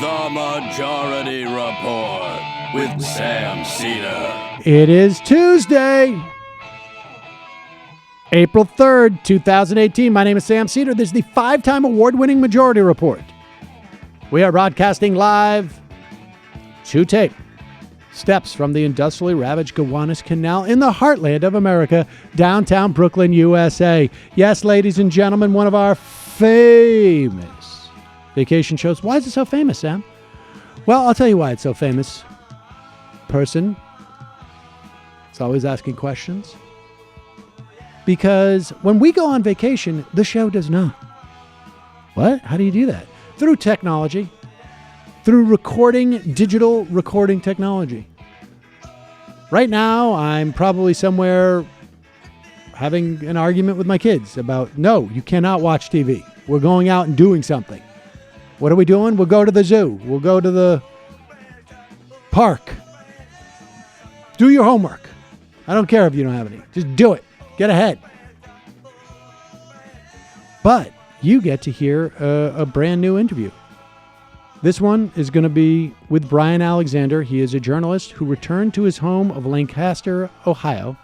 The Majority Report with Sam Seder. It is Tuesday, April 3rd, 2018. My name is Sam Seder. This is the 5-time award-winning Majority Report. We are broadcasting live to tape steps from the industrially ravaged Gowanus Canal in the heartland of America, downtown Brooklyn, USA. Yes, ladies and gentlemen, one of our famous vacation shows. Why is it so famous, Sam? Well, I'll tell you why it's so famous. Person is always asking questions. Because when we go on vacation, the show does not. What? How do you do that? Through technology. Through digital recording technology. Right now, I'm probably somewhere having an argument with my kids about, no, you cannot watch TV. We're going out and doing something. What are we doing? We'll go to the zoo. We'll go to the park. Do your homework. I don't care if you don't have any. Just do it. Get ahead. But you get to hear a brand new interview. This one is going to be with Brian Alexander. He is a journalist who returned to his home of Lancaster, Ohio.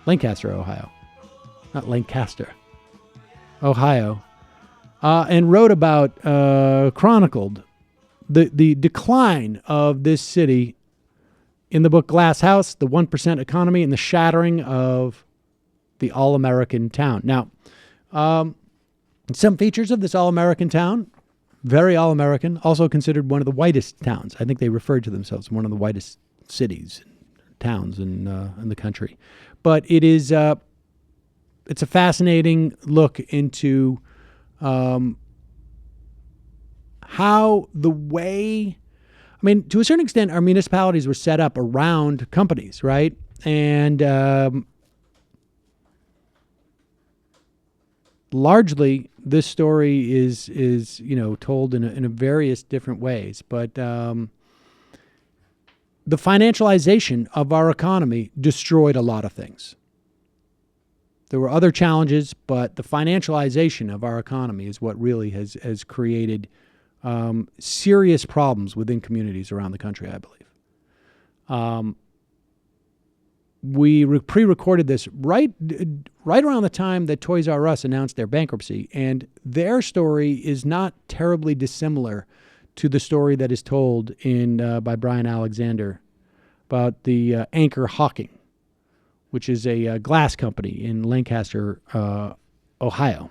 Lancaster, Ohio. Not Lancaster. Ohio. And wrote about, chronicled the decline of this city in the book Glass House, the 1% Economy, and the Shattering of the All-American Town. Now, some features of this All-American Town, very All-American, also considered one of the whitest towns. I think they referred to themselves as one of the whitest cities, towns in the country. But it is, it's a fascinating look into how the way, I mean, to a certain extent, our municipalities were set up around companies, right? And largely, this story is told in a various different ways. But the financialization of our economy destroyed a lot of things. There were other challenges, but the financialization of our economy is what really has created serious problems within communities around the country, I believe. We pre-recorded this right around the time that Toys R Us announced their bankruptcy, and their story is not terribly dissimilar to the story that is told by Brian Alexander about the Anchor Hawking, which is a glass company in Lancaster, Ohio.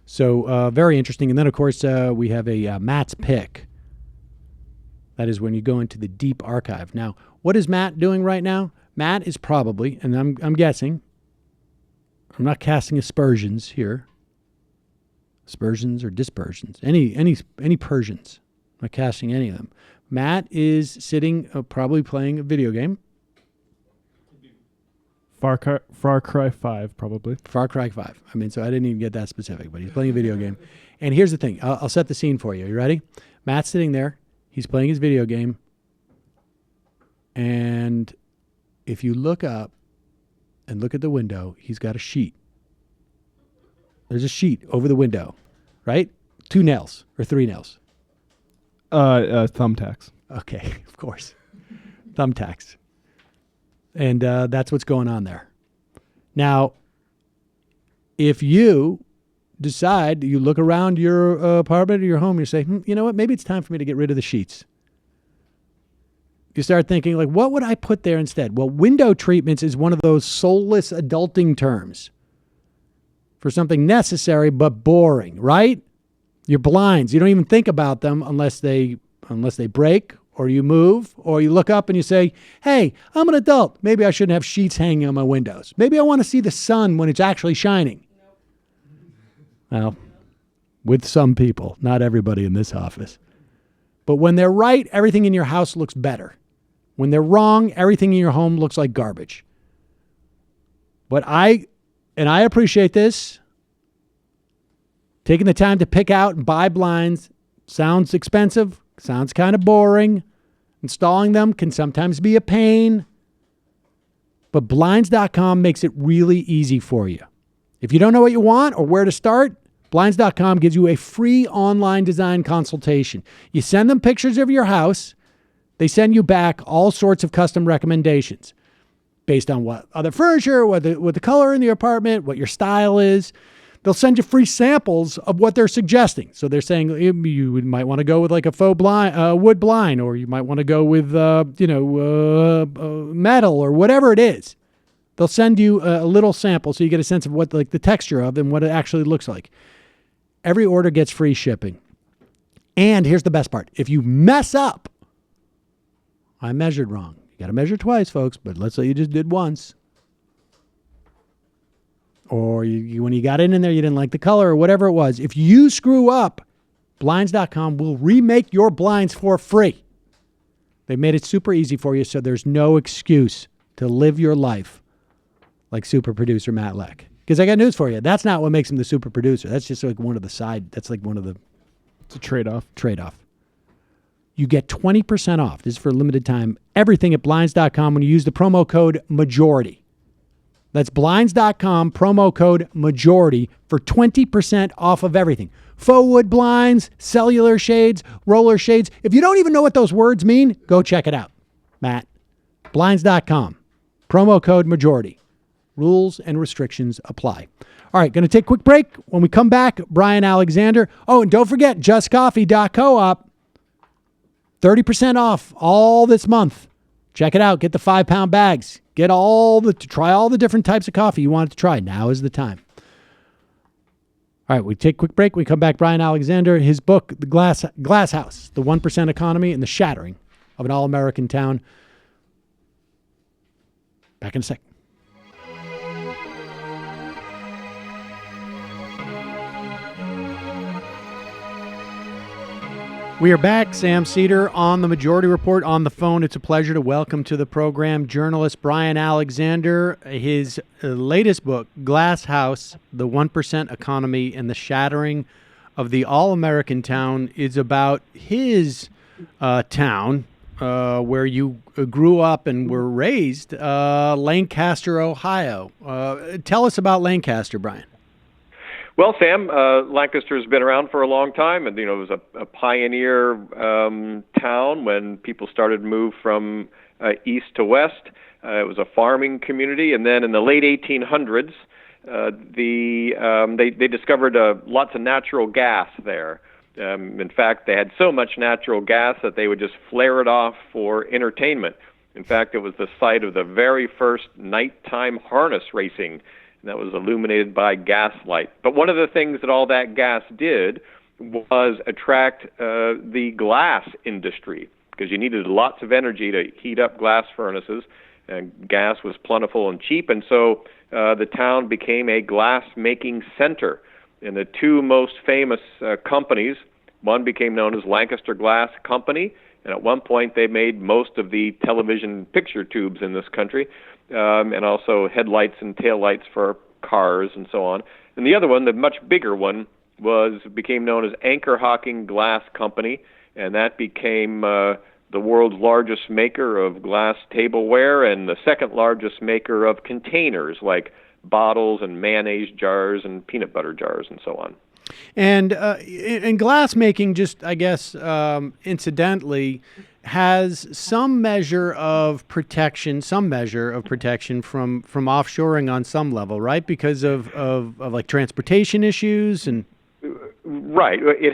So very interesting. And then, of course, we have a Matt's Pick. That is when you go into the deep archive. Now, what is Matt doing right now? Matt is probably, and I'm guessing, I'm not casting aspersions here. Aspersions or dispersions. Any Persians. I'm not casting any of them. Matt is sitting, probably playing a video game. Far Cry 5, probably. Far Cry 5. I mean, so I didn't even get that specific, but he's playing a video game. And here's the thing. I'll set the scene for you. You ready? Matt's sitting there. He's playing his video game. And if you look up and look at the window, he's got a sheet. There's a sheet over the window, right? 2 nails or 3 nails. Thumbtacks. Okay, of course. Thumbtacks. And that's what's going on there. Now, if you decide, you look around your apartment or your home, you say, you know what, maybe it's time for me to get rid of the sheets. You start thinking, like, what would I put there instead? Well, window treatments is one of those soulless adulting terms for something necessary but boring, right? Your blinds, you don't even think about them unless they break, or you move, or you look up and you say, hey, I'm an adult. Maybe I shouldn't have sheets hanging on my windows. Maybe I want to see the sun when it's actually shining. Well, with some people, not everybody in this office. But when they're right, everything in your house looks better. When they're wrong, everything in your home looks like garbage. But I appreciate this. Taking the time to pick out and buy blinds sounds expensive, sounds kind of boring. Installing them can sometimes be a pain. But Blinds.com makes it really easy for you. If you don't know what you want or where to start, Blinds.com gives you a free online design consultation. You send them pictures of your house. They send you back all sorts of custom recommendations based on what other furniture, what the color in the apartment, what your style is. They'll send you free samples of what they're suggesting. So they're saying you might want to go with like a faux blind, wood blind, or you might want to go with, metal or whatever it is. They'll send you a little sample so you get a sense of what like the texture of and what it actually looks like. Every order gets free shipping. And here's the best part. If you mess up, I measured wrong. You got to measure twice, folks, but let's say you just did once. Or when you got in there, you didn't like the color or whatever it was. If you screw up, Blinds.com will remake your blinds for free. They made it super easy for you, so there's no excuse to live your life like super producer Matt Leck. Because I got news for you. That's not what makes him the super producer. That's just like one of the side. That's like one of the... It's a trade-off. You get 20% off. This is for a limited time. Everything at Blinds.com when you use the promo code MAJORITY. That's Blinds.com, promo code MAJORITY for 20% off of everything. Faux wood blinds, cellular shades, roller shades. If you don't even know what those words mean, go check it out. Matt. Blinds.com, promo code MAJORITY. Rules and restrictions apply. All right, going to take a quick break. When we come back, Brian Alexander. Oh, and don't forget, justcoffee.coop. 30% off all this month. Check it out. Get the 5-pound bags. Try all the different types of coffee you want to try. Now is the time. All right, we take a quick break. We come back. Brian Alexander, his book, The Glass House, The 1% Economy and the Shattering of an All-American Town. Back in a sec. We are back. Sam Seder on the Majority Report on the phone. It's a pleasure to welcome to the program journalist Brian Alexander. His latest book, Glass House, The 1% Economy and the Shattering of the All-American Town, is about his town where you grew up and were raised, Lancaster, Ohio. Tell us about Lancaster, Brian. Well, Sam, Lancaster's been around for a long time, and it was a pioneer town when people started to move from east to west. It was a farming community, and then in the late 1800s, they discovered lots of natural gas there. In fact, they had so much natural gas that they would just flare it off for entertainment. In fact, it was the site of the very first nighttime harness racing. And that was illuminated by gaslight. But one of the things that all that gas did was attract the glass industry, because you needed lots of energy to heat up glass furnaces, and gas was plentiful and cheap, and so the town became a glass-making center. And the two most famous companies, one became known as Lancaster Glass Company, and at one point they made most of the television picture tubes in this country, and also headlights and taillights for cars and so on. And the other one, the much bigger one, became known as Anchor Hocking Glass Company, and that became the world's largest maker of glass tableware and the second largest maker of containers like bottles and mayonnaise jars and peanut butter jars and so on. And glass making, just I guess incidentally, has some measure of protection from offshoring on some level, right? Because of like transportation issues and. Right. It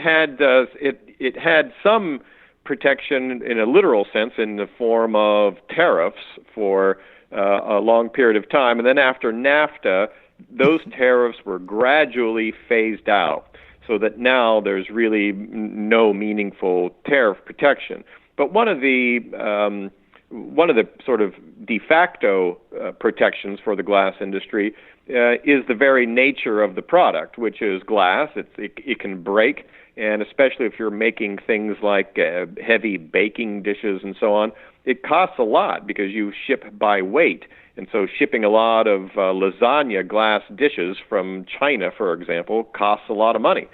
had some protection in a literal sense in the form of tariffs for a long period of time, and then after NAFTA, those tariffs were gradually phased out, so that now there's really no meaningful tariff protection. But one of the sort of de facto protections for the glass industry is the very nature of the product, which is glass. It can break, and especially if you're making things like heavy baking dishes and so on, it costs a lot because you ship by weight. And so shipping a lot of lasagna glass dishes from China, for example, costs a lot of money.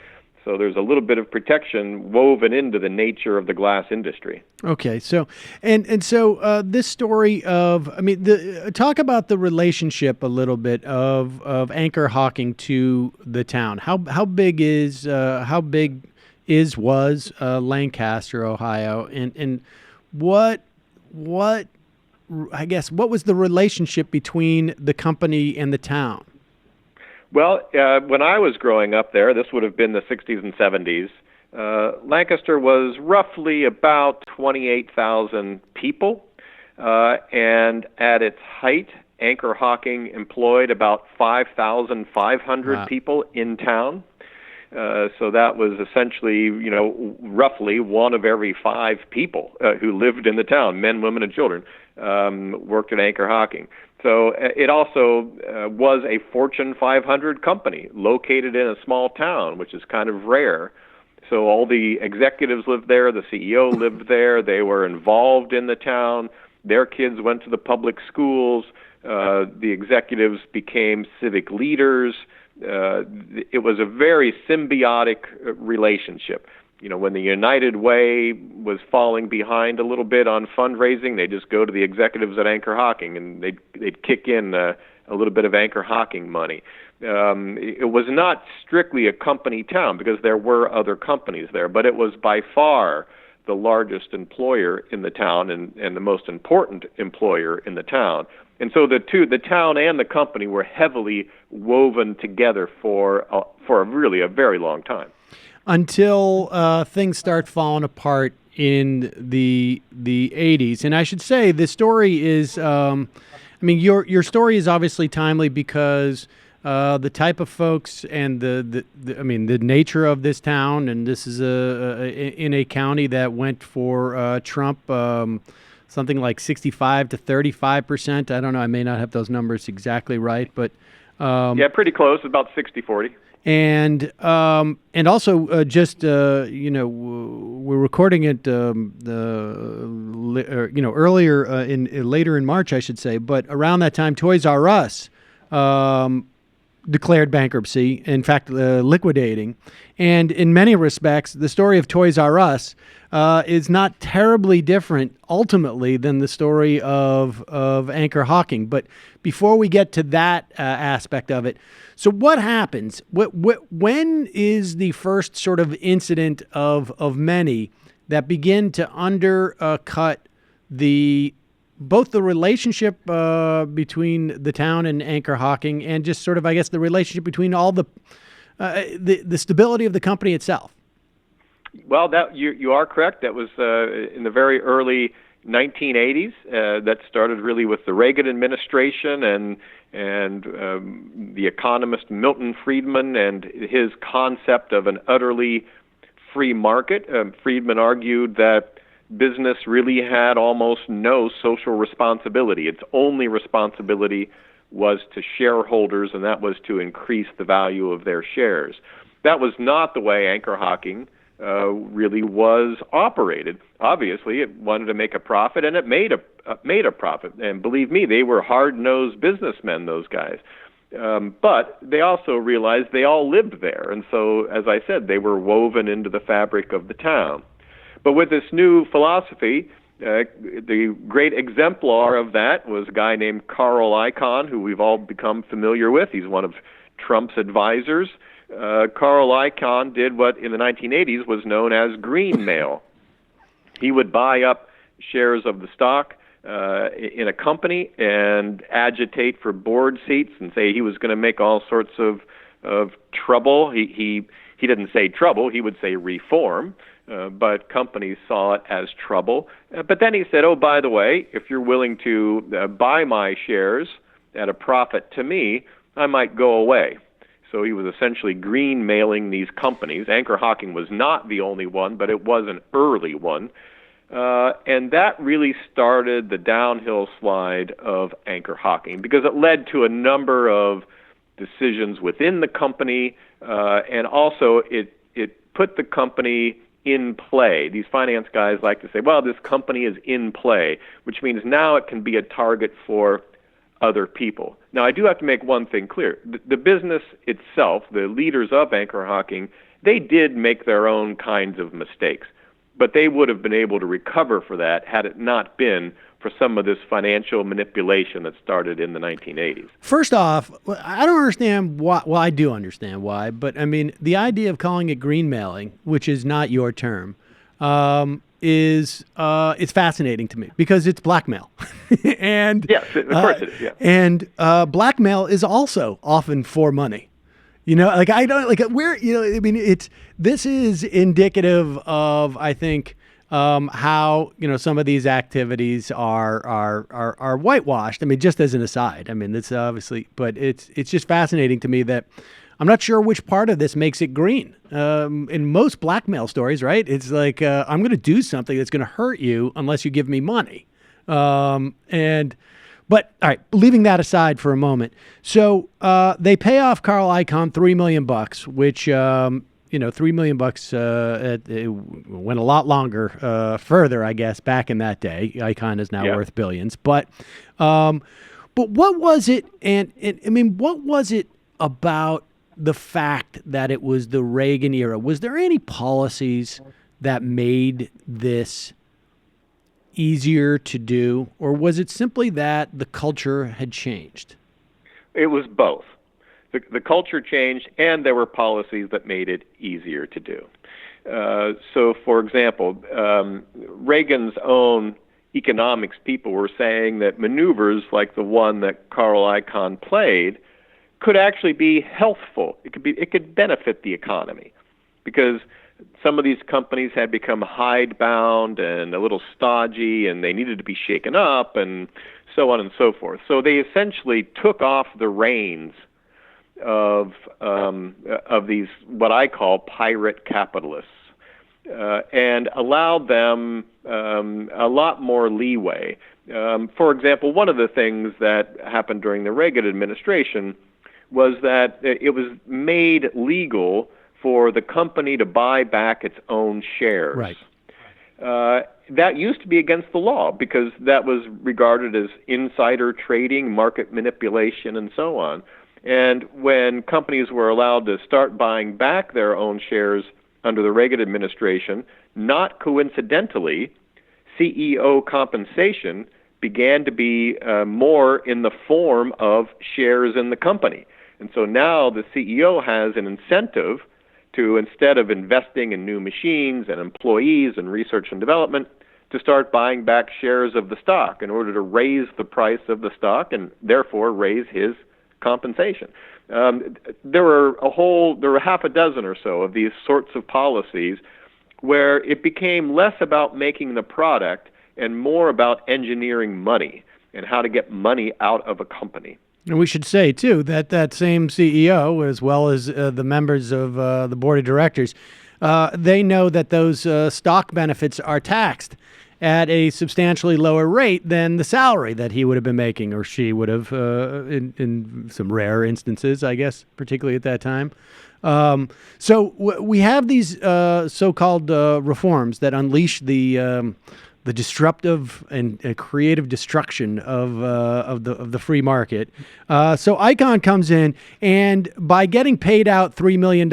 So there's a little bit of protection woven into the nature of the glass industry. Okay, so so this story of, I mean, talk about the relationship a little bit of Anchor Hawking to the town. How big was Lancaster, Ohio, and what I guess what was the relationship between the company and the town? Well, when I was growing up there, this would have been the 60s and 70s, Lancaster was roughly about 28,000 people, and at its height, Anchor Hawking employed about 5,500 Wow. people in town. So that was essentially, roughly one of every five people who lived in the town, men, women, and children, worked at Anchor Hawking. So it also was a Fortune 500 company located in a small town, which is kind of rare. So all the executives lived there, the CEO lived there, they were involved in the town, their kids went to the public schools, the executives became civic leaders. It was a very symbiotic relationship. When the United Way was falling behind a little bit on fundraising, they just go to the executives at Anchor Hawking and they'd kick in a little bit of Anchor Hawking money. It was not strictly a company town because there were other companies there, but it was by far the largest employer in the town and the most important employer in the town. And so the town and the company were heavily woven together for really a very long time. Until Things start falling apart in the 80s. And I should say the story is, your story is obviously timely because the type of folks and the nature of this town, and this is in a county that went for Trump, something like 65 to 35%. I don't know. I may not have those numbers exactly right, but yeah, pretty close, about 60-40. And also we're recording it earlier later in March, I should say. But around that time, Toys R Us declared bankruptcy. In fact, liquidating. And in many respects, the story of Toys R Us is not terribly different ultimately than the story of Anchor Hawking. But before we get to that aspect of it, so what happens? When is the first sort of incident of many that begin to undercut both the relationship between the town and Anchor Hawking and just sort of, I guess, the relationship between all the stability of the company itself? Well, that you are correct. That was in the very early 1980s. That started really with the Reagan administration and the economist Milton Friedman and his concept of an utterly free market. Friedman argued that business really had almost no social responsibility. Its only responsibility was to shareholders, and that was to increase the value of their shares. That was not the way Anchor Hawking really was operated. Obviously, it wanted to make a profit, and it made a profit. And believe me, they were hard-nosed businessmen, those guys. But they also realized they all lived there, and so, as I said, they were woven into the fabric of the town. But with this new philosophy, the great exemplar of that was a guy named Carl Icahn, who we've all become familiar with. He's one of Trump's advisors. Carl Icahn did what in the 1980s was known as greenmail. He would buy up shares of the stock in a company and agitate for board seats and say he was going to make all sorts of trouble. He didn't say trouble, he would say reform, but companies saw it as trouble. But then he said, oh, by the way, if you're willing to buy my shares at a profit to me, I might go away. So he was essentially green-mailing these companies. Anchor Hawking was not the only one, but it was an early one. And that really started the downhill slide of Anchor Hawking because it led to a number of decisions within the company, and also it put the company in play. These finance guys like to say, well, this company is in play, which means now it can be a target for other people. Now, I do have to make one thing clear. The business itself, the leaders of Anchor Hawking, they did make their own kinds of mistakes, but they would have been able to recover for that had it not been for some of this financial manipulation that started in the 1980s. First off, I don't understand why. Well, I do understand why, but I mean, the idea of calling it green mailing, which is not your term, is it's fascinating to me because it's blackmail. And yes, of course it is. Yeah. And blackmail is also often for money. Like I don't like where I mean, this is indicative of, I think, how some of these activities are whitewashed. I mean, just as an aside, I mean, it's obviously, but it's just fascinating to me that I'm not sure which part of this makes it green. In most blackmail stories, right? It's like I'm going to do something that's going to hurt you unless you give me money. But all right, leaving that aside for a moment. So they pay off Carl Icahn $3 million, which $3 million it went a lot longer, further, I guess, back in that day. Icahn is now worth billions. But what was it? And I mean, what was it about the fact that it was the Reagan era? Was there any policies that made this easier to do, or was it simply that the culture had changed? It was both. The culture changed, and there were policies that made it easier to do. So, for example, Reagan's own economics people were saying that maneuvers like the one that Carl Icahn played could actually be healthful. It could benefit the economy, because some of these companies had become hidebound and a little stodgy, and they needed to be shaken up, and so on and so forth. So they essentially took off the reins of these, what I call pirate capitalists, and allowed them a lot more leeway. For example, one of the things that happened during the Reagan administration was that it was made legal for the company to buy back its own shares. Right. That used to be against the law because that was regarded as insider trading, market manipulation, and so on. And when companies were allowed to start buying back their own shares under the Reagan administration, not coincidentally, CEO compensation began to be more in the form of shares in the company. And so now the CEO has an incentive to, instead of investing in new machines and employees and research and development, to start buying back shares of the stock in order to raise the price of the stock and therefore raise his compensation. There were half a dozen or so of these sorts of policies where it became less about making the product and more about engineering money and how to get money out of a company. And we should say, too, that that same CEO, as well as the members of the board of directors, they know that those stock benefits are taxed at a substantially lower rate than the salary that he would have been making, or she would have, in some rare instances, I guess, particularly at that time. So we have these so-called reforms that unleash the disruptive and creative destruction of the free market. So Icahn comes in, and by getting paid out $3 million,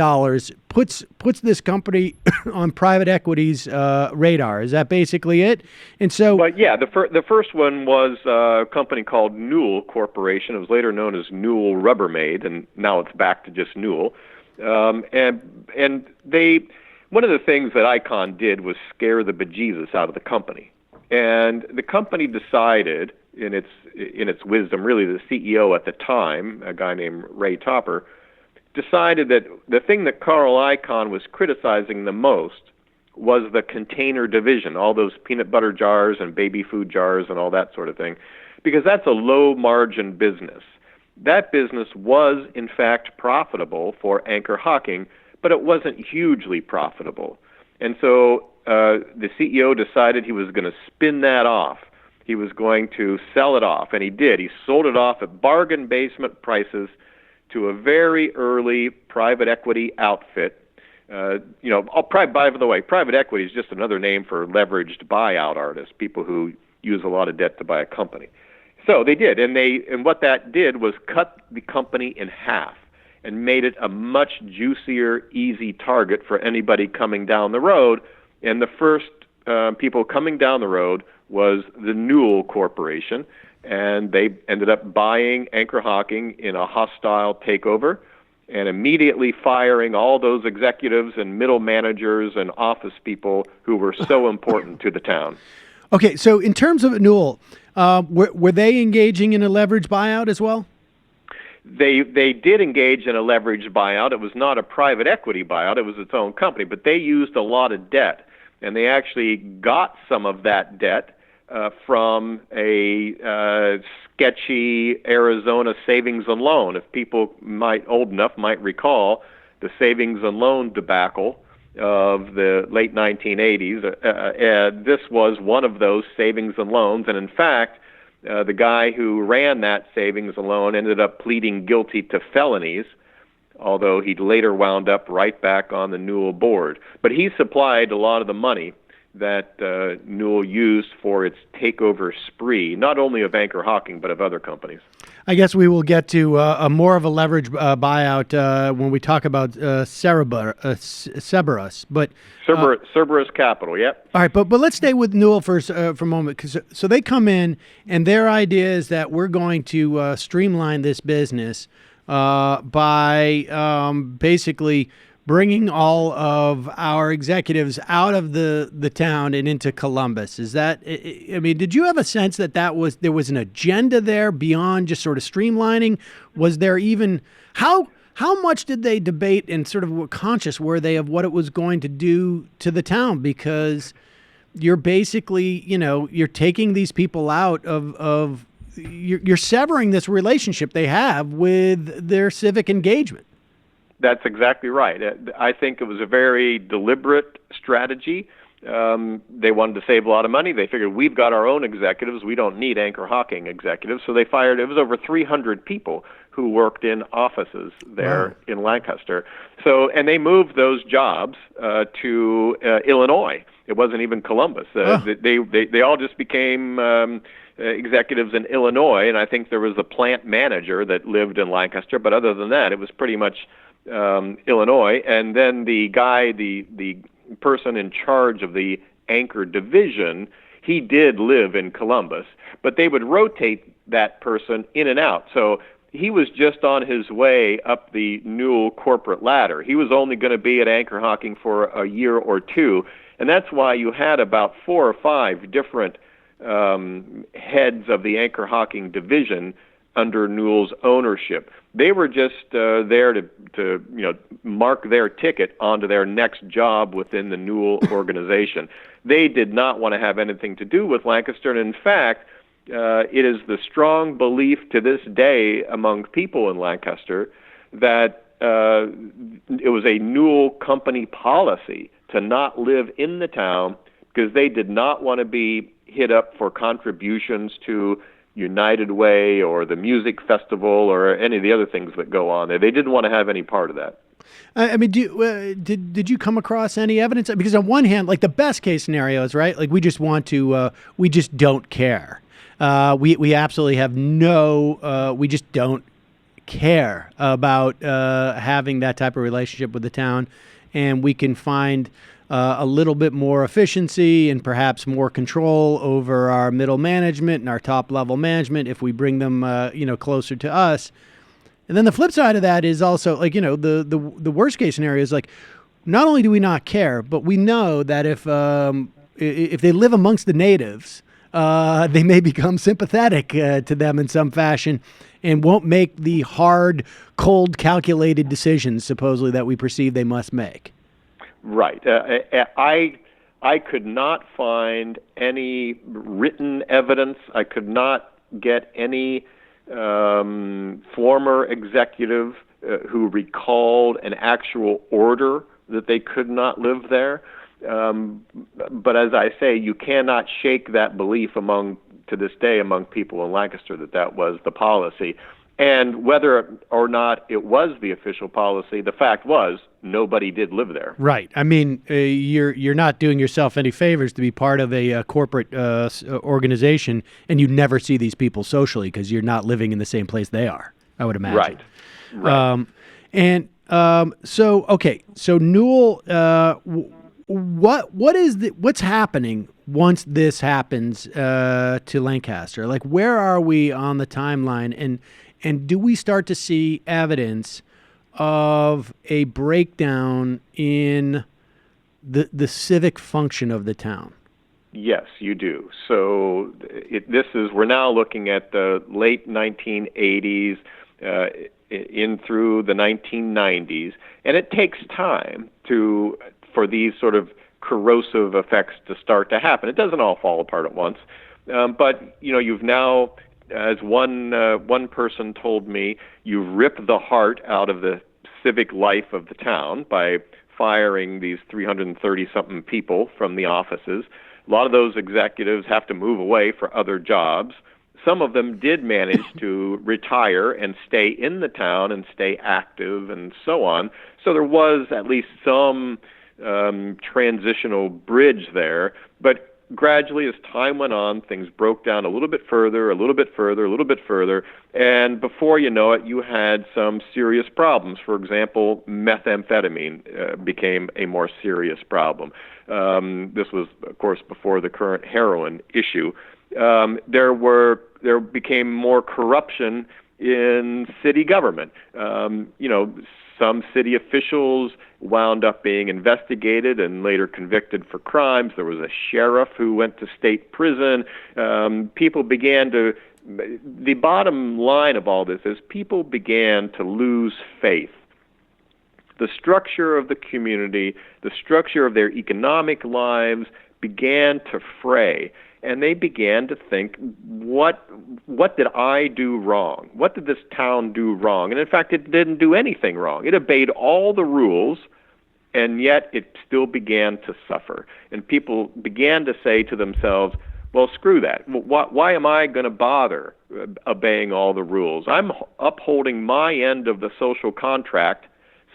puts this company on private equity's radar. Is that basically it? And so, but yeah, the first one was a company called Newell Corporation. It was later known as Newell Rubbermaid, and now it's back to just Newell. And they. One of the things that Icahn did was scare the bejesus out of the company. And the company decided, in its wisdom, really the CEO at the time, a guy named Ray Topper, decided that the thing that Carl Icahn was criticizing the most was the container division, all those peanut butter jars and baby food jars and all that sort of thing, because that's a low-margin business. That business was, in fact, profitable for Anchor Hocking, but it wasn't hugely profitable. And so the CEO decided he was going to spin that off. He was going to sell it off, and he did. He sold it off at bargain basement prices to a very early private equity outfit. By the way, private equity is just another name for leveraged buyout artists, people who use a lot of debt to buy a company. So they did, and what that did was cut the company in half. and made it a much juicier, easy target for anybody coming down the road. And the first people coming down the road was the Newell Corporation, and they ended up buying Anchor Hocking in a hostile takeover and immediately firing all those executives and middle managers and office people who were so important to the town. Okay, so in terms of Newell, were they engaging in a leverage buyout as well? They did engage in a leveraged buyout. It was not a private equity buyout. It was its own company, but they used a lot of debt, and they actually got some of that debt from a sketchy Arizona savings and loan. If people old enough might recall the savings and loan debacle of the late 1980s, this was one of those savings and loans, and in fact, the guy who ran that savings and loan ended up pleading guilty to felonies, although he later wound up right back on the Newell board. But he supplied a lot of the money that Newell used for its takeover spree, not only of Anchor Hocking, but of other companies. I guess we will get to a more of a leverage buyout when we talk about Cerberus. But Cerberus Capital, yep. All right, but let's stay with Newell for a moment. So they come in, and their idea is that we're going to streamline this business by basically bringing all of our executives out of the town and into Columbus. Is that, I mean, did you have a sense that there was an agenda there beyond just sort of streamlining? Was there even, how much did they debate and sort of conscious were they of what it was going to do to the town? Because you're basically, you're taking these people out of you're severing this relationship they have with their civic engagement. That's exactly right. I think it was a very deliberate strategy. They wanted to save a lot of money. They figured, we've got our own executives. We don't need Anchor Hocking executives. So they fired, it was over 300 people who worked in offices there in Lancaster. So, and they moved those jobs to Illinois. It wasn't even Columbus. They all just became executives in Illinois, and I think there was a plant manager that lived in Lancaster, but other than that, it was pretty much Illinois. And then the person in charge of the Anchor division, he did live in Columbus, but they would rotate that person in and out. So he was just on his way up the Newell corporate ladder. He was only going to be at Anchor Hocking for a year or two, and that's why you had about 4 or 5 different heads of the Anchor Hocking division under Newell's ownership. They were just there to mark their ticket onto their next job within the Newell organization. They did not want to have anything to do with Lancaster, and in fact, it is the strong belief to this day among people in Lancaster that it was a Newell company policy to not live in the town because they did not want to be hit up for contributions to United Way or the music festival or any of the other things that go on there. They didn't want to have any part of that. I mean, did you come across any evidence? Because on one hand, like the best case scenario is, right, like we just want to, we just don't care. We absolutely have we just don't care about having that type of relationship with the town, and we can find a little bit more efficiency and perhaps more control over our middle management and our top level management if we bring them, closer to us. And then the flip side of that is also like, the worst case scenario is like, not only do we not care, but we know that if they live amongst the natives, they may become sympathetic to them in some fashion and won't make the hard, cold, calculated decisions supposedly that we perceive they must make. Right. I could not find any written evidence. I could not get any former executive who recalled an actual order that they could not live there. But as I say, you cannot shake that belief to this day among people in Lancaster that was the policy. And whether or not it was the official policy, the fact was nobody did live there. Right. I mean, you're not doing yourself any favors to be part of a corporate organization, and you never see these people socially because you're not living in the same place they are, I would imagine. Right. And so Newell, what's happening once this happens to Lancaster? Like, where are we on the timeline, and do we start to see evidence of a breakdown in the civic function of the town? Yes, you do. So we're now looking at the late 1980s in through the 1990s, and it takes time for these sort of corrosive effects to start to happen. It doesn't all fall apart at once, but you've now, as one person told me, you've ripped the heart out of the civic life of the town by firing these 330-something people from the offices. A lot of those executives have to move away for other jobs. Some of them did manage to retire and stay in the town and stay active and so on. So there was at least some transitional bridge there. But gradually, as time went on, things broke down a little bit further, a little bit further, a little bit further. And before you know it, you had some serious problems. For example, methamphetamine became a more serious problem. This was, of course, before the current heroin issue. There became more corruption in city government. Some city officials wound up being investigated and later convicted for crimes. There was a sheriff who went to state prison. The bottom line of all this is people began to lose faith. The structure of the community, the structure of their economic lives began to fray. And they began to think, what did I do wrong? What did this town do wrong? And in fact, it didn't do anything wrong. It obeyed all the rules, and yet it still began to suffer. And people began to say to themselves, well, screw that. Why am I going to bother obeying all the rules? I'm upholding my end of the social contract.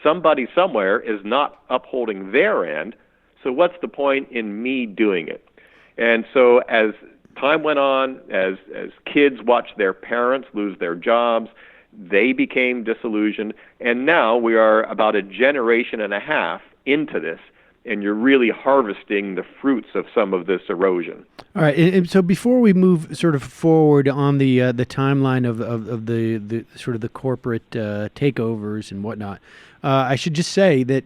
Somebody somewhere is not upholding their end, so what's the point in me doing it? And so as time went on, as kids watched their parents lose their jobs, they became disillusioned. And now we are about a generation and a half into this, and you're really harvesting the fruits of some of this erosion. All right. And so before we move sort of forward on the timeline of the sort of the corporate takeovers and whatnot, I should just say that,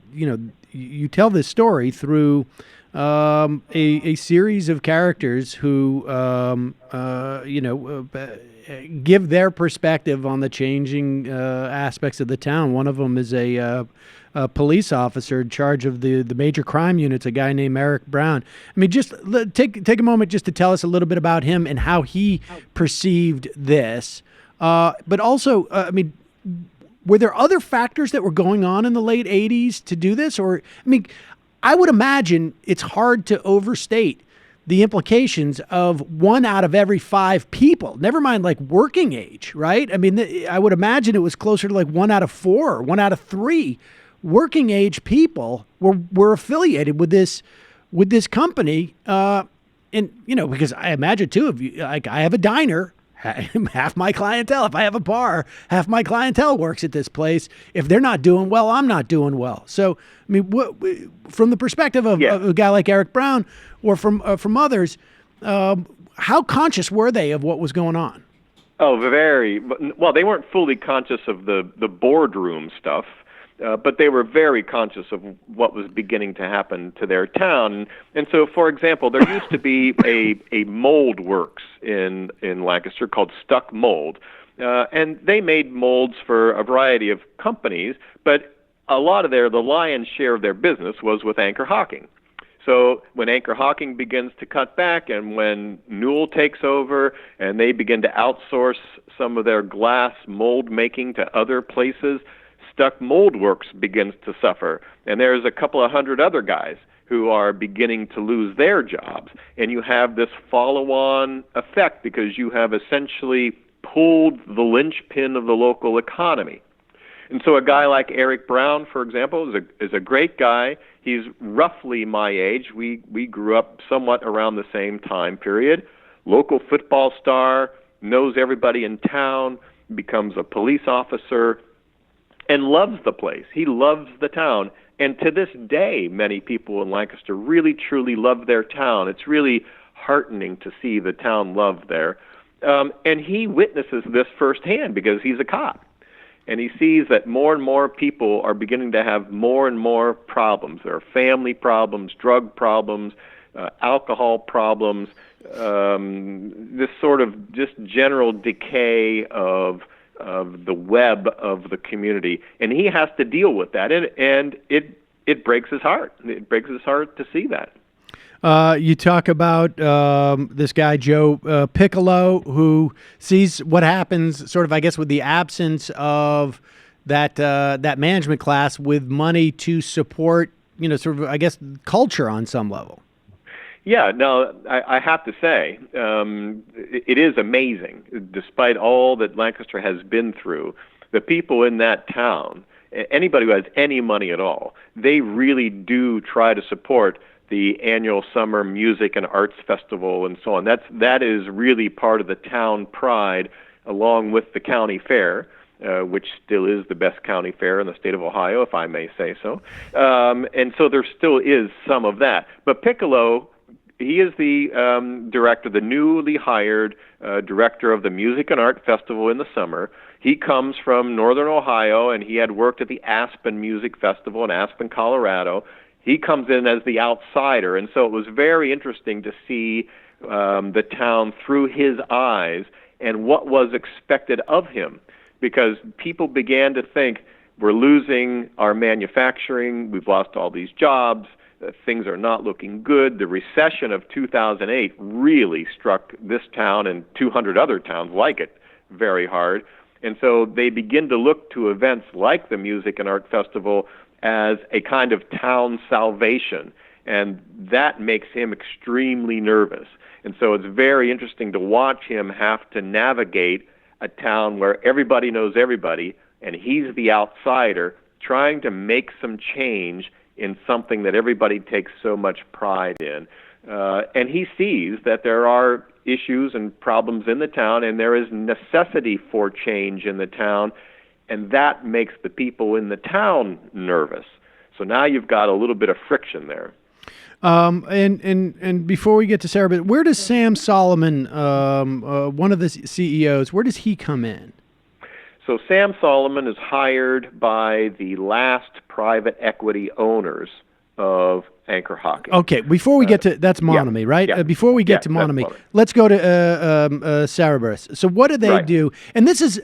you tell this story through a series of characters who, give their perspective on the changing aspects of the town. One of them is a police officer in charge of the major crime units, a guy named Eric Brown. I mean, just take a moment just to tell us a little bit about him and how he perceived this. But also, were there other factors that were going on in the late 80s to do this? Or, I would imagine it's hard to overstate the implications of 1 out of every 5 people, never mind like working age, right? I would imagine it was closer to like 1 out of 4 or 1 out of 3 working age people were affiliated with this company. Because I imagine too, if you, like I have a diner, half my clientele, if I have a bar, half my clientele works at this place. If they're not doing well, I'm not doing well. So, from the perspective of a guy like Eric Brown or from others, how conscious were they of what was going on? Oh, very. Well, they weren't fully conscious of the boardroom stuff, but they were very conscious of what was beginning to happen to their town. And so, for example, there used to be a mold works in Lancaster called Stuck Mold, and they made molds for a variety of companies, but a lot of the lion's share of their business was with Anchor Hocking. So when Anchor Hocking begins to cut back and when Newell takes over and they begin to outsource some of their glass mold making to other places, Stuck Mold Works begins to suffer. And there's a couple of hundred other guys who are beginning to lose their jobs. And you have this follow-on effect because you have essentially pulled the linchpin of the local economy. And so a guy like Eric Brown, for example, is a great guy. He's roughly my age. We grew up somewhat around the same time period. Local football star, knows everybody in town, becomes a police officer, and loves the place. He loves the town. And to this day, many people in Lancaster really, truly love their town. It's really heartening to see the town love there. And he witnesses this firsthand because he's a cop. And he sees that more and more people are beginning to have more and more problems. There are family problems, drug problems, alcohol problems, this sort of just general decay of the web of the community. And he has to deal with that. And it breaks his heart. It breaks his heart to see that. You talk about this guy, Joe Piccolo, who sees what happens sort of, I guess, with the absence of that management class with money to support, sort of, I guess, culture on some level. Yeah, no, I have to say, it is amazing, despite all that Lancaster has been through, the people in that town, anybody who has any money at all, they really do try to support the annual summer music and arts festival and so on. That is really part of the town pride, along with the county fair, which still is the best county fair in the state of Ohio, if I may say so. And so there still is some of that. But Piccolo, he is the director, the newly hired director of the Music and Art Festival in the summer. He comes from Northern Ohio, and he had worked at the Aspen Music Festival in Aspen, Colorado. He comes in as the outsider, and so it was very interesting to see the town through his eyes and what was expected of him, because people began to think, we're losing our manufacturing, we've lost all these jobs, things are not looking good. The recession of 2008 really struck this town and 200 other towns like it very hard. And so they begin to look to events like the Music and Art Festival as a kind of town salvation, and that makes him extremely nervous. And so it's very interesting to watch him have to navigate a town where everybody knows everybody, and he's the outsider trying to make some change in something that everybody takes so much pride in. And he sees that there are issues and problems in the town, and there is necessity for change in the town, and that makes the people in the town nervous. So now you've got a little bit of friction there. And before we get to Sarah, but where does Sam Solomon, one of the CEOs, where does he come in? So Sam Solomon is hired by the last private equity owners of Anchor Hockey. Okay, before we get to, that's Monomy, right? Yeah. Before we get to Monomy, let's go to Cerberus. So what do they do? And this is,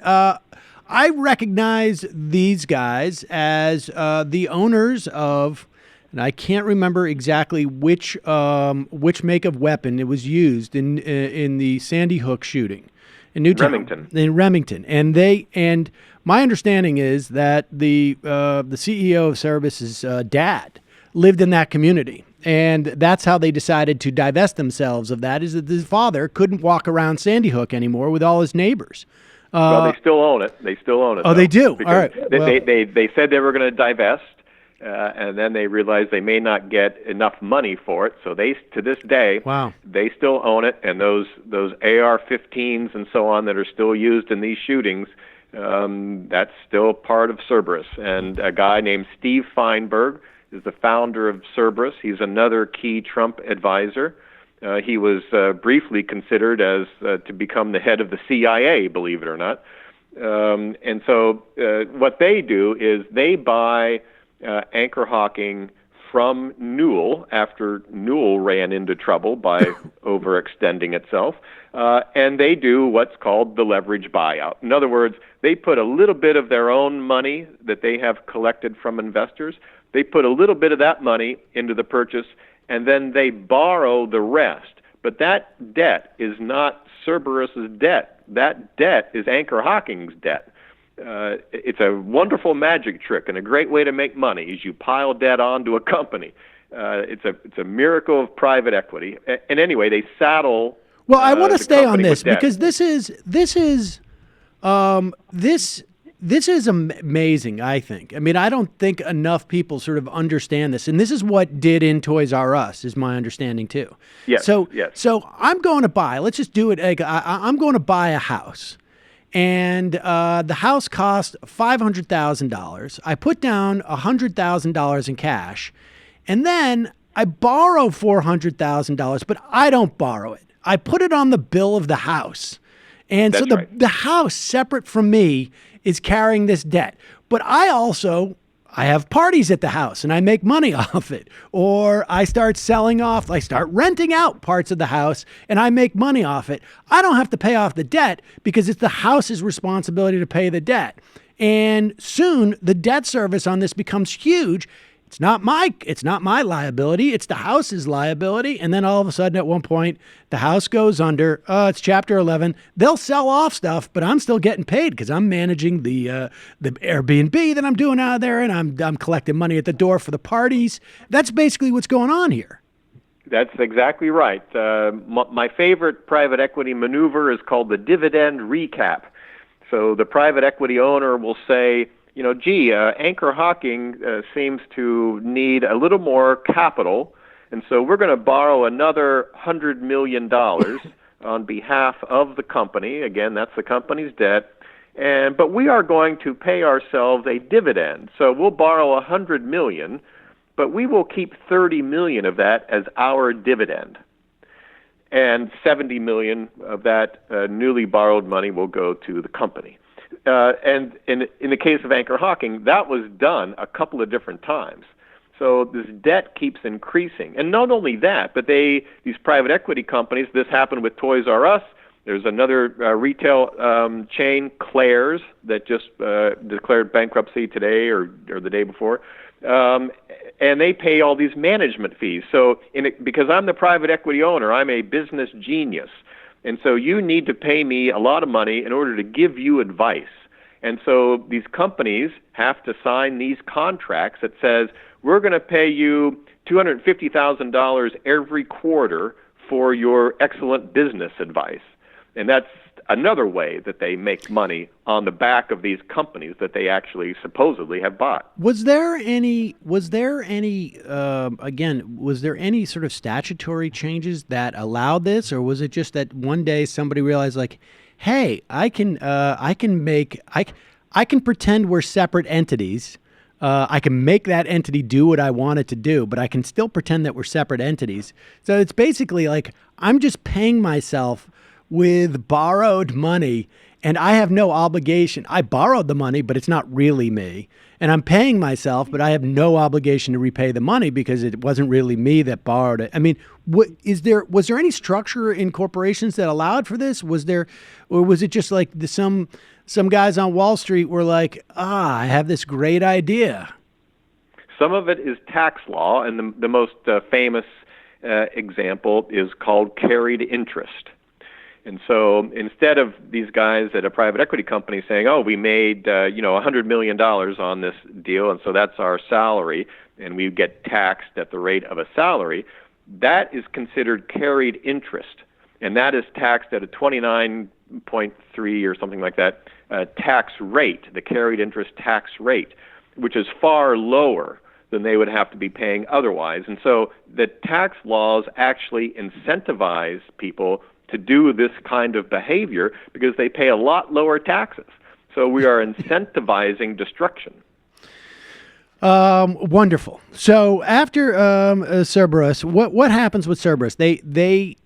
I recognize these guys as the owners of, and I can't remember exactly which make of weapon it was used in the Sandy Hook shooting in Newtown, in Remington, and my understanding is that the CEO of Cerberus's dad lived in that community, and that's how they decided to divest themselves of that. Is that his father couldn't walk around Sandy Hook anymore with all his neighbors. Well, they still own it. Oh, though, they do. All right. They said they were going to divest, and then they realized they may not get enough money for it. So to this day, they still own it. And those AR-15s and so on that are still used in these shootings, that's still part of Cerberus. And a guy named Steve Feinberg is the founder of Cerberus. He's another key Trump advisor. He was briefly considered as to become the head of the CIA, believe it or not. And so what they do is they buy Anchor Hawking from Newell after Newell ran into trouble by overextending itself, and they do what's called the leverage buyout. In other words, they put a little bit of their own money that they have collected from investors, they put a little bit of that money into the purchase, and then they borrow the rest. But that debt is not Cerberus's debt. That debt is Anchor Hawking's debt. It's a wonderful magic trick and a great way to make money is you pile debt onto a company. It's a miracle of private equity. And anyway, they saddle. Well, I want to stay on this because this is amazing, I think. I mean, I don't think enough people sort of understand this. And this is what did in Toys R Us, is my understanding, too. Yes, So I'm going to buy, let's just do it. I'm going to buy a house. and the house cost $500,000. I put down $100,000 in cash, and then I borrow $400,000, but I don't borrow it. I put it on the bill of the house. And so the house, separate from me, is carrying this debt. But I have parties at the house and I make money off it. Or I start renting out parts of the house and I make money off it. I don't have to pay off the debt because it's the house's responsibility to pay the debt. And soon the debt service on this becomes huge. It's not my liability. It's the house's liability. And then all of a sudden, at one point, the house goes under. It's Chapter 11. They'll sell off stuff, but I'm still getting paid because I'm managing the Airbnb that I'm doing out there, and I'm collecting money at the door for the parties. That's basically what's going on here. That's exactly right. My favorite private equity maneuver is called the dividend recap. So the private equity owner will say, Anchor Hocking seems to need a little more capital, and so we're going to borrow another $100 million on behalf of the company. Again, that's the company's debt. But we are going to pay ourselves a dividend. So we'll borrow $100 million, but we will keep $30 million of that as our dividend. And $70 million of that newly borrowed money will go to the company. And in the case of Anchor Hocking, that was done a couple of different times. So this debt keeps increasing. And not only that, but these private equity companies, this happened with Toys R Us. There's another retail chain, Claire's, that just declared bankruptcy today or the day before. And they pay all these management fees. So because I'm the private equity owner, I'm a business genius. And so you need to pay me a lot of money in order to give you advice. And so these companies have to sign these contracts that says, we're going to pay you $250,000 every quarter for your excellent business advice. And that's another way that they make money on the back of these companies that they actually supposedly have bought. Was there any sort of statutory changes that allowed this, or was it just that one day somebody realized, like, hey, I can pretend we're separate entities. I can make that entity do what I want it to do, but I can still pretend that we're separate entities. So it's basically like I'm just paying myself with borrowed money, and I have no obligation. I borrowed the money, but it's not really me. And I'm paying myself, but I have no obligation to repay the money because it wasn't really me that borrowed it. I mean, was there any structure in corporations that allowed for this? Or was it just like some guys on Wall Street were like, I have this great idea? Some of it is tax law, and the most famous example is called carried interest. And so instead of these guys at a private equity company saying, we made $100 million on this deal, and so that's our salary, and we get taxed at the rate of a salary, that is considered carried interest. And that is taxed at a 29.3 or something like that tax rate, the carried interest tax rate, which is far lower than they would have to be paying otherwise. And so the tax laws actually incentivize people to do this kind of behavior because they pay a lot lower taxes. So we are incentivizing destruction. Wonderful. So after Cerberus, what happens with Cerberus? They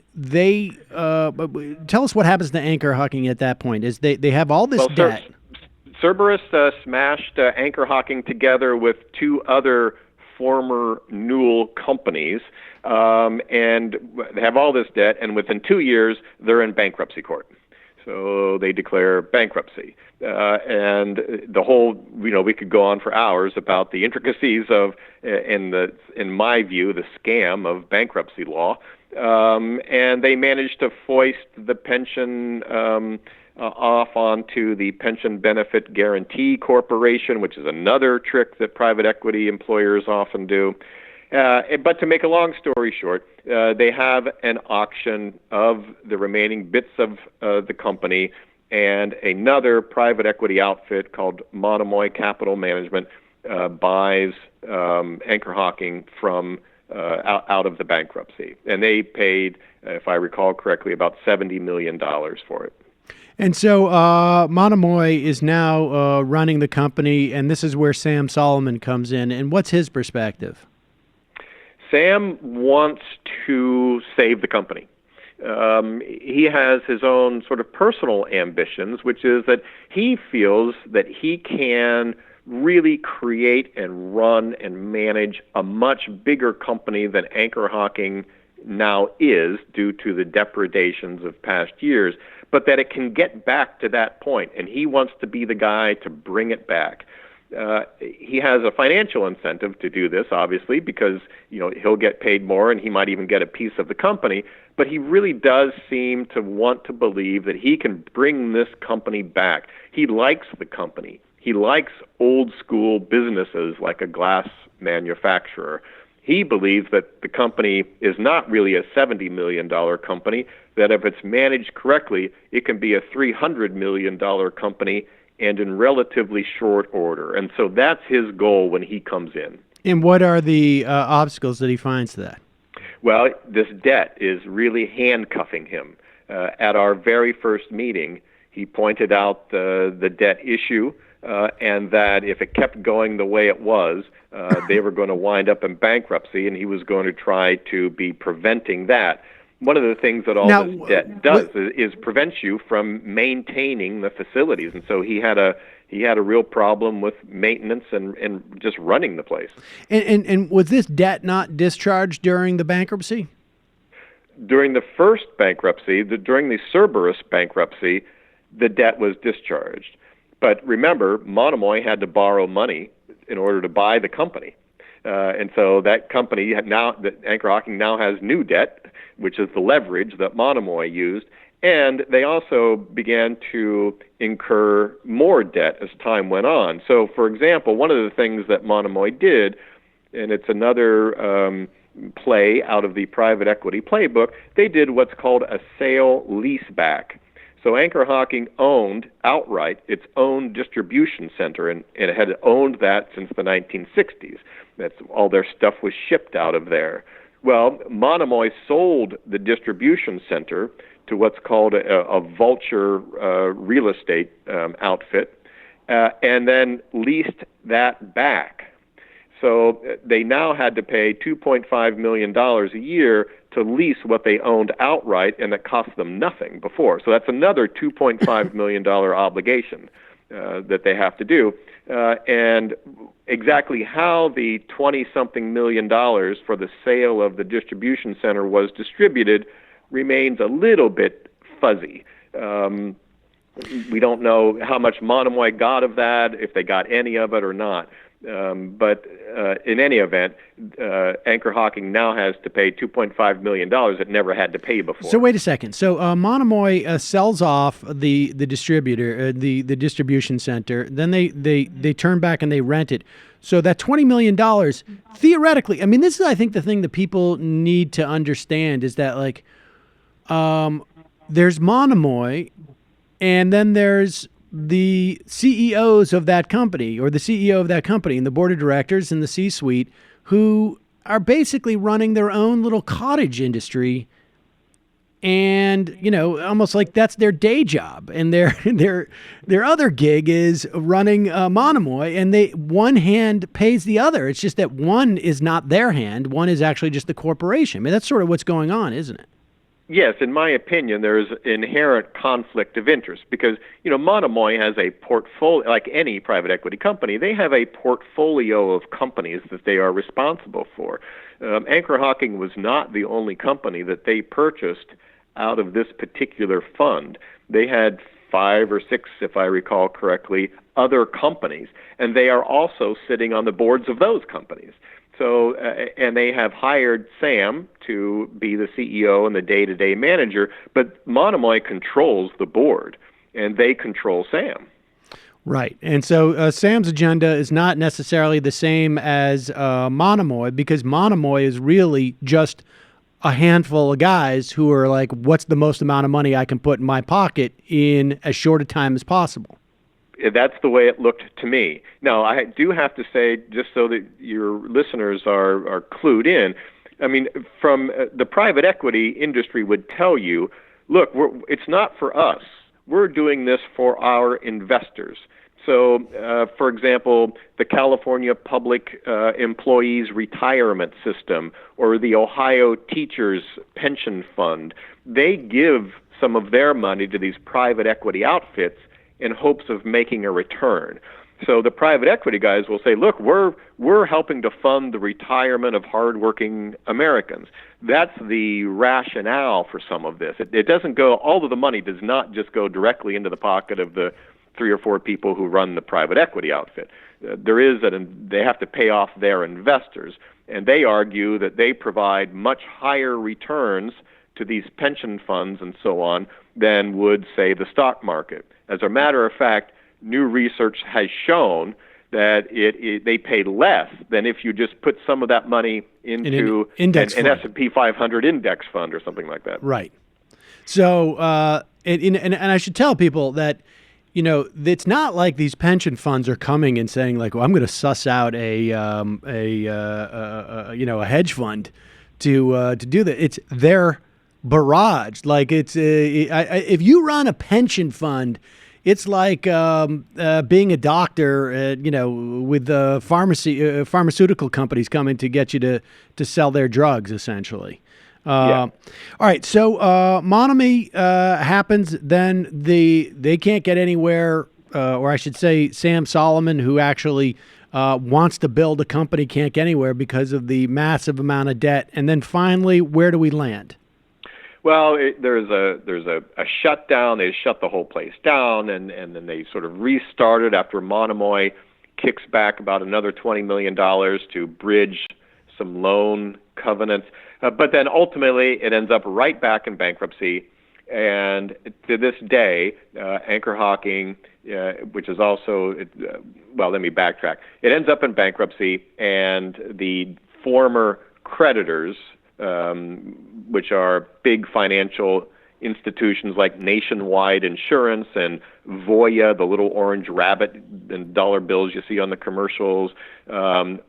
tell us what happens to Anchor Hocking at that point. Is they have all this debt? Cerberus smashed Anchor Hocking together with two other former Newell companies, and they have all this debt, and within 2 years, they're in bankruptcy court. So they declare bankruptcy. And the whole, we could go on for hours about the intricacies of, in my view, the scam of bankruptcy law. And they managed to foist the pension off onto the Pension Benefit Guarantee Corporation, which is another trick that private equity employers often do. But to make a long story short, they have an auction of the remaining bits of the company, and another private equity outfit called Monomoy Capital Management buys Anchor Hocking from out of the bankruptcy. And they paid, if I recall correctly, about $70 million for it. And so Monomoy is now running the company, and this is where Sam Solomon comes in. And what's his perspective? Sam wants to save the company. He has his own sort of personal ambitions, which is that he feels that he can really create and run and manage a much bigger company than Anchor Hocking now is due to the depredations of past years, but that it can get back to that point, and he wants to be the guy to bring it back. He has a financial incentive to do this, obviously, because he'll get paid more and he might even get a piece of the company, but he really does seem to want to believe that he can bring this company back. He likes the company. He likes old school businesses like a glass manufacturer. He believes that the company is not really a $70 million company, that if it's managed correctly, it can be a $300 million company, and in relatively short order. And so that's his goal when he comes in. And what are the obstacles that he finds to that? Well, this debt is really handcuffing him. At our very first meeting, he pointed out the debt issue, and that if it kept going the way it was, they were going to wind up in bankruptcy, and he was going to try to be preventing that. One of the things that all this debt does is prevents you from maintaining the facilities, and so he had a real problem with maintenance and just running the place. And was this debt not discharged during the bankruptcy? During the first bankruptcy, during the Cerberus bankruptcy, the debt was discharged. But remember, Monomoy had to borrow money in order to buy the company. And so that company Anchor Hocking now has new debt, which is the leverage that Monomoy used. And they also began to incur more debt as time went on. So, for example, one of the things that Monomoy did, and it's another play out of the private equity playbook, they did what's called a sale leaseback. So Anchor Hocking owned outright its own distribution center, and it had owned that since the 1960s. That's all their stuff was shipped out of there. Well, Monomoy sold the distribution center to what's called a vulture real estate outfit, and then leased that back. So they now had to pay $2.5 million a year to lease what they owned outright, and it cost them nothing before. So that's another $2.5 million obligation that they have to do. And exactly how the 20-something million dollars for the sale of the distribution center was distributed remains a little bit fuzzy. We don't know how much Monomoy got of that, if they got any of it or not. But in any event, Anchor Hocking now has to pay $2.5 million it never had to pay before. So wait a second. So Monomoy sells off the distributor, the distribution center. Then they turn back and they rent it. So that $20 million, theoretically, I mean, this is, I think, the thing that people need to understand is that, like, there's Monomoy, and then there's the CEOs of that company, or the CEO of that company, and the board of directors and the C-suite, who are basically running their own little cottage industry, and almost like that's their day job, and their other gig is running Monomoy, and one hand pays the other. It's just that one is not their hand; one is actually just the corporation. I mean, that's sort of what's going on, isn't it? Yes, in my opinion, there's inherent conflict of interest because, Monomoy has a portfolio, like any private equity company, they have a portfolio of companies that they are responsible for. Anchor Hocking was not the only company that they purchased out of this particular fund. They had 5 or 6, if I recall correctly, other companies, and they are also sitting on the boards of those companies. So, and they have hired Sam to be the CEO and the day-to-day manager, but Monomoy controls the board, and they control Sam. Right. And so Sam's agenda is not necessarily the same as Monomoy, because Monomoy is really just a handful of guys who are like, what's the most amount of money I can put in my pocket in as short a time as possible? That's the way it looked to me. Now, I do have to say, just so that your listeners are clued in, I mean, from the private equity industry would tell you, look, it's not for us. we're doing this for our investors. So, for example, the California Public Employees Retirement System or the Ohio Teachers Pension Fund, they give some of their money to these private equity outfits in hopes of making a return. So the private equity guys will say, look, we're helping to fund the retirement of hardworking Americans. That's the rationale for some of this. It doesn't go, all of the money does not just go directly into the pocket of the 3 or 4 people who run the private equity outfit. They have to pay off their investors, and they argue that they provide much higher returns to these pension funds and so on than would, say, the stock market. As a matter of fact, new research has shown that they pay less than if you just put some of that money into an S&P 500 index fund or something like that. Right. So, and I should tell people that, it's not like these pension funds are coming and saying like, well, I'm going to suss out a hedge fund to do that. It's their barrage. Like if you run a pension fund, it's like being a doctor, with the pharmaceutical companies coming to get you to sell their drugs, essentially. All right, so Monomy happens, then they can't get anywhere, or I should say Sam Solomon, who actually wants to build a company, can't get anywhere because of the massive amount of debt. And then finally, where do we land? Well, there's a shutdown. They shut the whole place down, and then they sort of restarted after Monomoy kicks back about another $20 million to bridge some loan covenants. But then ultimately it ends up right back in bankruptcy. And to this day, Anchor Hawking, which is also, let me backtrack. It ends up in bankruptcy, and the former creditors, which are big financial institutions like Nationwide Insurance and Voya, the little orange rabbit and dollar bills you see on the commercials,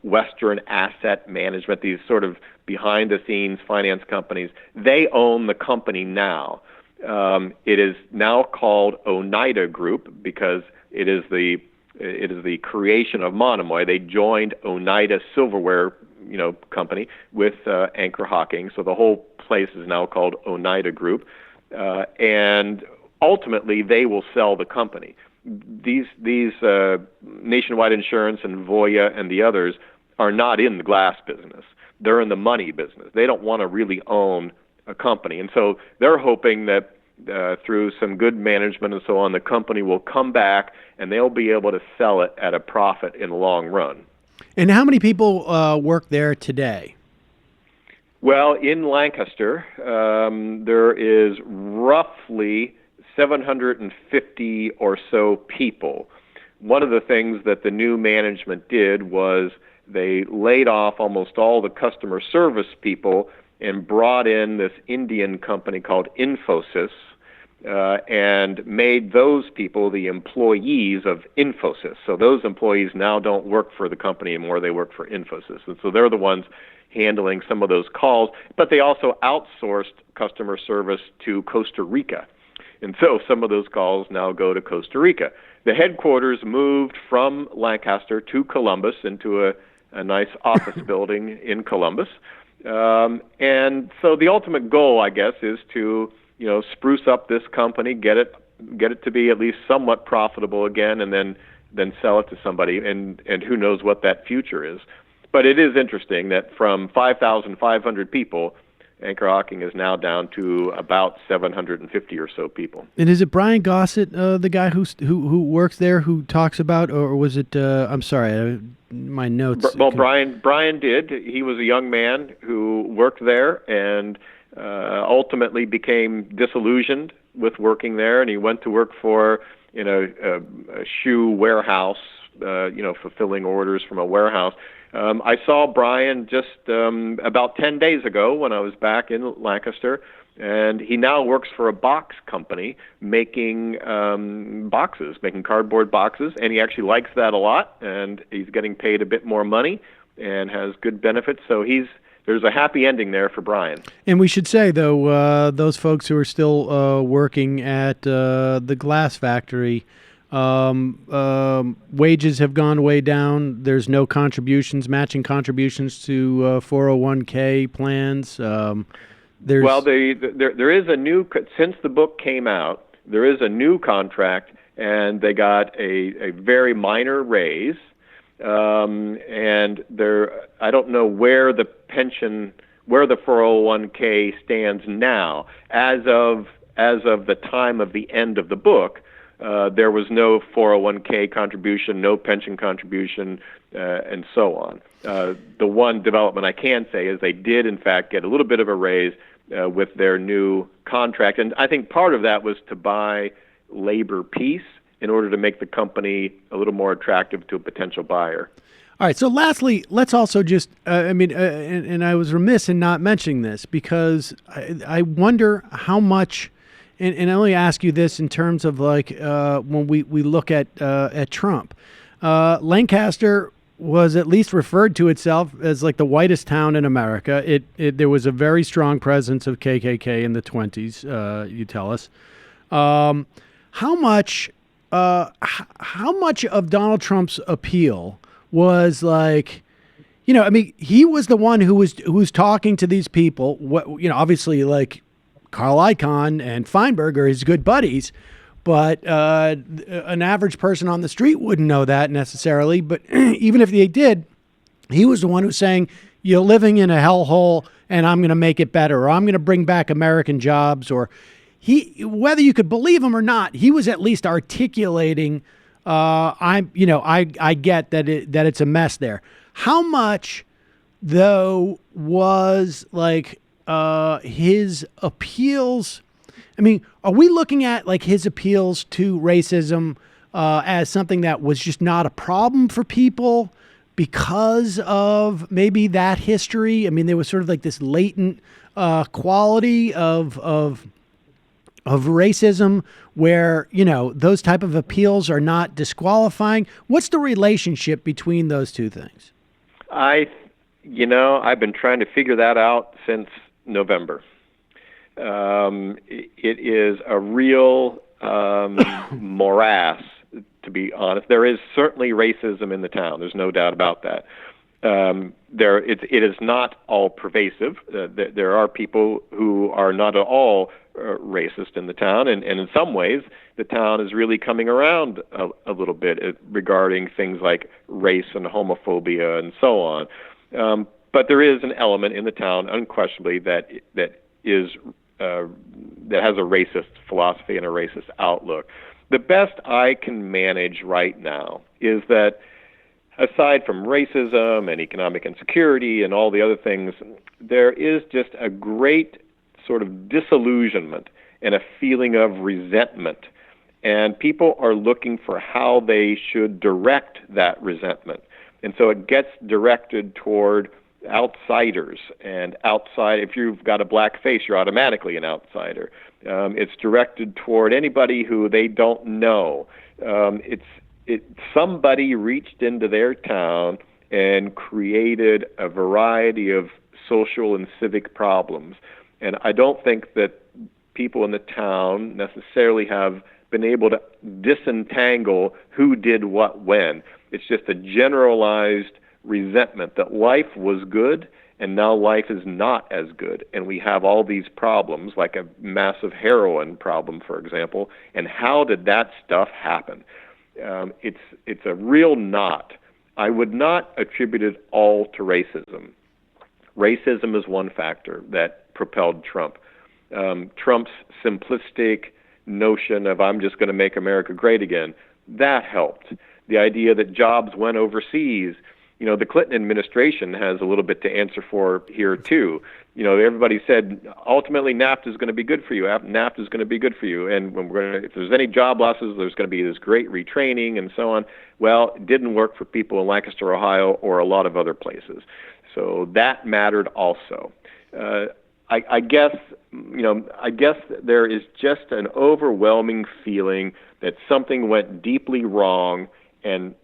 Western Asset Management, these sort of behind-the-scenes finance companies, they own the company now. It is now called Oneida Group because it is the creation of Monomoy. They joined Oneida Silverware company with Anchor Hawking. So the whole place is now called Oneida Group. And ultimately, they will sell the company. These Nationwide Insurance and Voya and the others are not in the glass business. They're in the money business. They don't want to really own a company. And so they're hoping that through some good management and so on, the company will come back and they'll be able to sell it at a profit in the long run. And how many people work there today? Well, in Lancaster, there is roughly 750 or so people. One of the things that the new management did was they laid off almost all the customer service people and brought in this Indian company called Infosys, and made those people the employees of Infosys. So those employees now don't work for the company anymore, they work for Infosys. And so they're the ones handling some of those calls, but they also outsourced customer service to Costa Rica. And so some of those calls now go to Costa Rica. The headquarters moved from Lancaster to Columbus into a nice office building in Columbus. And so the ultimate goal, I guess, is to spruce up this company, get it to be at least somewhat profitable again, and then sell it to somebody. And who knows what that future is. But it is interesting that from 5,500 people, Anchor Hawking is now down to about 750 or so people. And is it Brian Gossett, the guy who works there, who talks about, or was it? I'm sorry, my notes. Well, Brian did. He was a young man who worked there and ultimately became disillusioned with working there, and he went to work for a shoe warehouse, fulfilling orders from a warehouse. I saw Brian just about 10 days ago when I was back in Lancaster, and he now works for a box company making boxes, making cardboard boxes, and he actually likes that a lot, and he's getting paid a bit more money and has good benefits. So he's there's a happy ending there for Brian. And we should say, though, those folks who are still working at the glass factory, wages have gone way down. There's no matching contributions to 401k plans. Well, there is a new, since the book came out, there is a new contract, and they got a very minor raise. And I don't know where the 401k stands now. As of the time of the end of the book, there was no 401k contribution, no pension contribution, and so on. The one development I can say is they did, in fact, get a little bit of a raise with their new contract. And I think part of that was to buy labor peace in order to make the company a little more attractive to a potential buyer. All right. So lastly, let's also just, and I was remiss in not mentioning this because I wonder how much, and I only ask you this in terms of like when we look at Trump. Lancaster was at least referred to itself as like the whitest town in America. There was a very strong presence of KKK in the 20s, you tell us. How much of Donald Trump's appeal was like, he was the one who was talking to these people. Obviously, like Carl Icahn and Feinberg are his good buddies, but an average person on the street wouldn't know that necessarily. But even if they did, he was the one who's saying, "You're living in a hellhole, and I'm going to make it better, or I'm going to bring back American jobs," or whether you could believe him or not, he was at least articulating, I get that it's a mess there. How much, though, was like his appeals? I mean, are we looking at like his appeals to racism as something that was just not a problem for people because of maybe that history? I mean, there was sort of like this latent quality of racism where, those type of appeals are not disqualifying. What's the relationship between those two things? I've been trying to figure that out since November. It is a real morass, to be honest. There is certainly racism in the town. There's no doubt about that. It is not all pervasive. There are people who are not at all racist in the town, and in some ways, the town is really coming around a little bit regarding things like race and homophobia and so on. But there is an element in the town, unquestionably, that has a racist philosophy and a racist outlook. The best I can manage right now is that, aside from racism and economic insecurity and all the other things, there is just a great sort of disillusionment and a feeling of resentment. And people are looking for how they should direct that resentment. And so it gets directed toward outsiders and outside. If you've got a black face, you're automatically an outsider. It's directed toward anybody who they don't know. Somebody reached into their town and created a variety of social and civic problems. And I don't think that people in the town necessarily have been able to disentangle who did what when. It's just a generalized resentment that life was good and now life is not as good. And we have all these problems, like a massive heroin problem, for example. And how did that stuff happen? It's a real knot. I would not attribute it all to racism. Racism is one factor that propelled Trump. Trump's simplistic notion of "I'm just going to make America great again," that helped. The idea that jobs went overseas. The Clinton administration has a little bit to answer for here too. Everybody said ultimately NAFTA is going to be good for you. NAFTA is going to be good for you, and if there's any job losses, there's going to be this great retraining and so on. Well, it didn't work for people in Lancaster, Ohio, or a lot of other places. So that mattered also. I guess there is just an overwhelming feeling that something went deeply wrong, and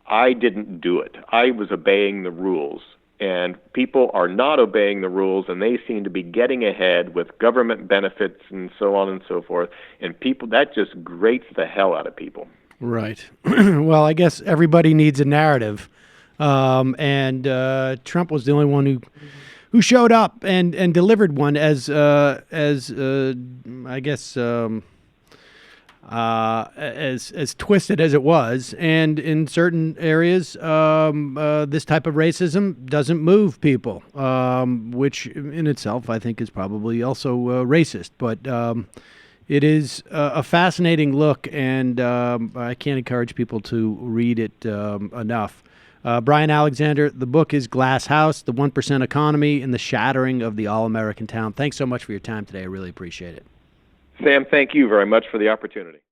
I didn't do it. I was obeying the rules. and people are not obeying the rules, and they seem to be getting ahead with government benefits and so on and so forth. And people, that just grates the hell out of people. Right. Well, I guess everybody needs a narrative, and Trump was the only one who showed up and delivered one as I guess. As twisted as it was, and in certain areas, this type of racism doesn't move people, which in itself I think is probably also racist. But it is a fascinating look, and I can't encourage people to read it enough. Brian Alexander, the book is Glass House, The 1% Economy and the Shattering of the All-American Town. Thanks so much for your time today. I really appreciate it. Sam, thank you very much for the opportunity.